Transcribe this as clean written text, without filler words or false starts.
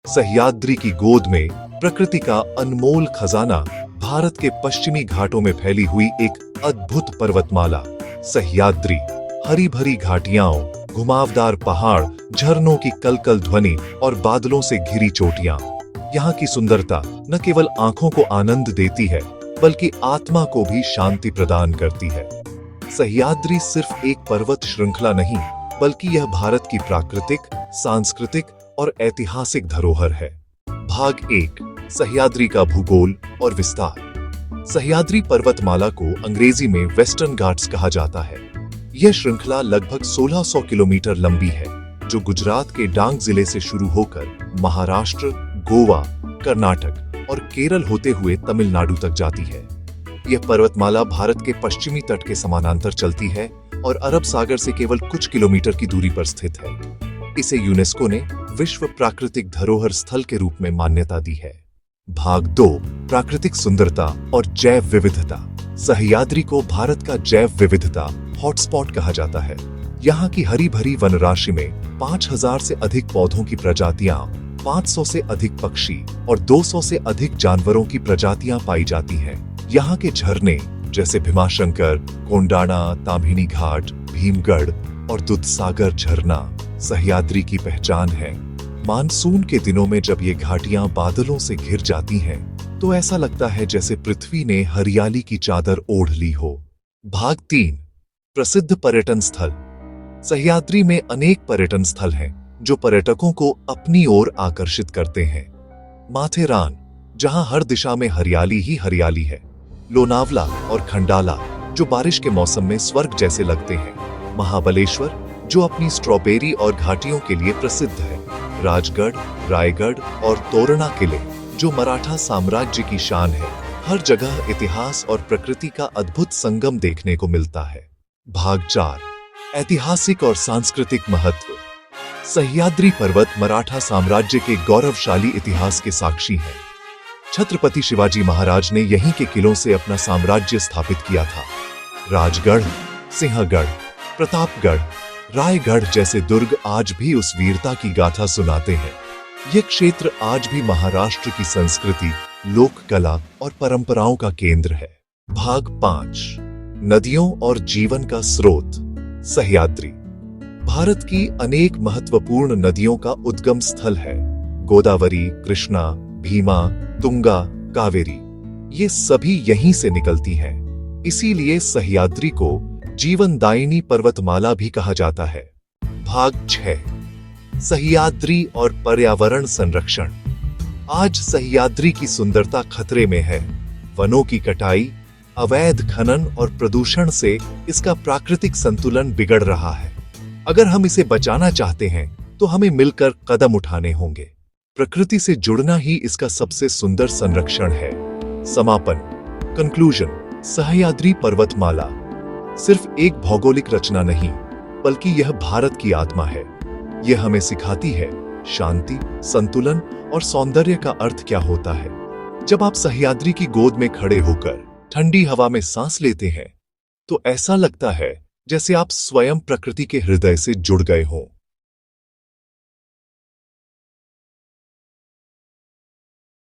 सह्याद्री की गोद में प्रकृति का अनमोल खजाना, भारत के पश्चिमी घाटों में फैली हुई एक अद्भुत पर्वतमाला। सह्याद्री हरी भरी घाटियां, घुमावदार पहाड़, झरनों की कलकल ध्वनि और बादलों से घिरी चोटियां। यहाँ की सुंदरता न केवल आंखों को आनंद देती है, बल्कि आत्मा को भी शांति प्रदान करती है। सह्याद्री सिर्फ एक पर्वत श्रृंखला नहीं, बल्कि यह भारत की प्राकृतिक, सांस्कृतिक और ऐतिहासिक धरोहर है। भाग 1, सह्याद्री का भूगोल और विस्तार। सह्याद्री पर्वतमाला को अंग्रेजी में वेस्टर्न घाट्स कहा जाता है। यह श्रृंखला लगभग 1600 किलोमीटर लंबी है, जो गुजरात के डांग जिले से शुरू होकर महाराष्ट्र, गोवा, कर्नाटक और केरल होते हुए तमिलनाडु तक जाती है। यह पर्वतमाला भारत के पश्चिमी तट के समानांतर चलती है और अरब सागर से केवल कुछ किलोमीटर की दूरी पर स्थित है। इसे यूनेस्को ने विश्व प्राकृतिक धरोहर स्थल के रूप में मान्यता दी है। भाग 2, प्राकृतिक सुंदरता और जैव विविधता। सह्याद्री को भारत का जैव विविधता हॉटस्पॉट कहा जाता है। यहाँ की हरी भरी वन राशि में 5000 से अधिक पौधों की प्रजातियां, 500 से अधिक पक्षी और 200 से अधिक जानवरों की प्रजातियां पाई जाती हैं। यहाँ के झरने जैसे भीमाशंकर, कोंडाना, ताम्हिनी घाट, भीमगढ़ और दूधसागर झरना सह्याद्री की पहचान है। मानसून के दिनों में जब ये घाटियां बादलों से घिर जाती हैं, तो ऐसा लगता है जैसे पृथ्वी ने हरियाली की चादर ओढ़ ली हो। भाग 3, प्रसिद्ध पर्यटन स्थल। सह्याद्री में अनेक पर्यटन स्थल हैं, जो पर्यटकों को अपनी ओर आकर्षित करते हैं। माथेरान, जहां हर दिशा में हरियाली ही हरियाली है। लोनावला और खंडाला, जो बारिश के मौसम में स्वर्ग जैसे लगते हैं। महाबलेश्वर, जो अपनी स्ट्रॉबेरी और घाटियों के लिए प्रसिद्ध है। राजगढ़, रायगढ़ और तोरणा किले, जो मराठा साम्राज्य की शान है। हर जगह इतिहास और प्रकृति का अद्भुत संगम देखने को मिलता है। भाग 4, ऐतिहासिक और सांस्कृतिक महत्व। सह्याद्री पर्वत मराठा साम्राज्य के गौरवशाली इतिहास के साक्षी है। छत्रपति शिवाजी महाराज ने यहीं के किलों से अपना साम्राज्य स्थापित किया था। राजगढ़, सिंहगढ़, प्रतापगढ़, रायगढ़ जैसे दुर्ग आज भी उस वीरता की गाथा सुनाते हैं। ये क्षेत्र आज भी महाराष्ट्र की संस्कृति, लोक कला और परंपराओं का केंद्र है। भाग 5, नदियों और जीवन का स्रोत। सह्याद्री भारत की अनेक महत्वपूर्ण नदियों का उद्गम स्थल है। गोदावरी, कृष्णा, भीमा, तुंगा, कावेरी, ये सभी यहीं से निकलती हैं। इसीलिए सह्याद्री को जीवनदायिनी पर्वतमाला भी कहा जाता है। भाग 6, सह्याद्री और पर्यावरण संरक्षण। आज सह्याद्री की सुंदरता खतरे में है। वनों की कटाई, अवैध खनन और प्रदूषण से इसका प्राकृतिक संतुलन बिगड़ रहा है। अगर हम इसे बचाना चाहते हैं, तो हमें मिलकर कदम उठाने होंगे। प्रकृति से जुड़ना ही इसका सबसे सुंदर संरक्षण है। समापन, कंक्लूजन। सह्याद्री पर्वतमाला सिर्फ एक भौगोलिक रचना नहीं, बल्कि यह भारत की आत्मा है। यह हमें सिखाती है शांति, संतुलन और सौंदर्य का अर्थ क्या होता है। जब आप सह्याद्री की गोद में खड़े होकर ठंडी हवा में सांस लेते हैं, तो ऐसा लगता है जैसे आप स्वयं प्रकृति के हृदय से जुड़ गए हों।